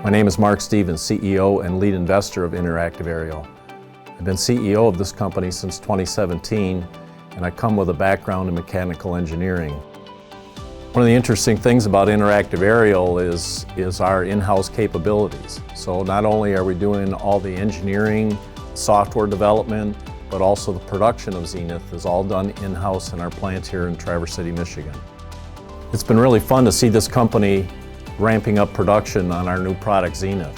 My name is Mark Stevens, CEO and lead investor of Interactive Aerial. I've been CEO of this company since 2017, and I come with a background in mechanical engineering. One of the interesting things about Interactive Aerial is our in-house capabilities. So not only are we doing all the engineering, software development, but also the production of Zenith is all done in-house in our plant here in Traverse City, Michigan. It's been really fun to see this company ramping up production on our new product, Zenith.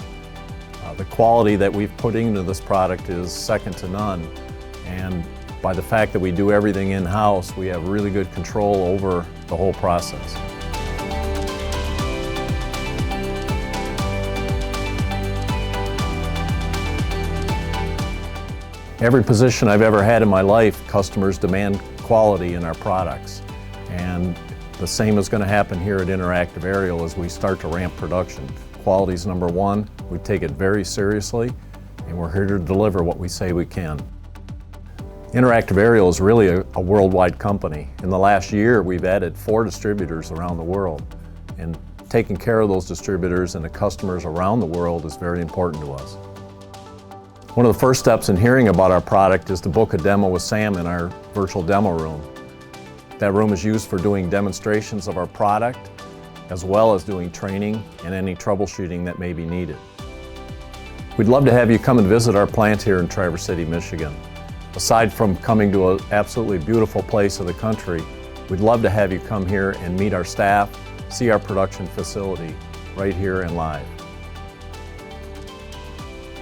The quality that we've put into this product is second to none, and by the fact that we do everything in-house, we have really good control over the whole process. Every position I've ever had in my life, customers demand quality in our products, and the same is going to happen here at Interactive Aerial as we start to ramp production. Quality is number one. We take it very seriously, and we're here to deliver what we say we can. Interactive Aerial is really a worldwide company. In the last year, we've added 4 distributors around the world, and taking care of those distributors and the customers around the world is very important to us. One of the first steps in hearing about our product is to book a demo with Sam in our virtual demo room. That room is used for doing demonstrations of our product, as well as doing training and any troubleshooting that may be needed. We'd love to have you come and visit our plant here in Traverse City, Michigan. Aside from coming to an absolutely beautiful place of the country, we'd love to have you come here and meet our staff, see our production facility right here and live.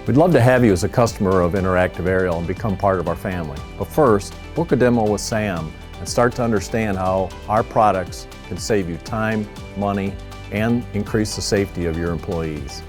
We'd love to have you as a customer of Interactive Aerial and become part of our family. But first, book a demo with Sam and start to understand how our products can save you time, money, and increase the safety of your employees.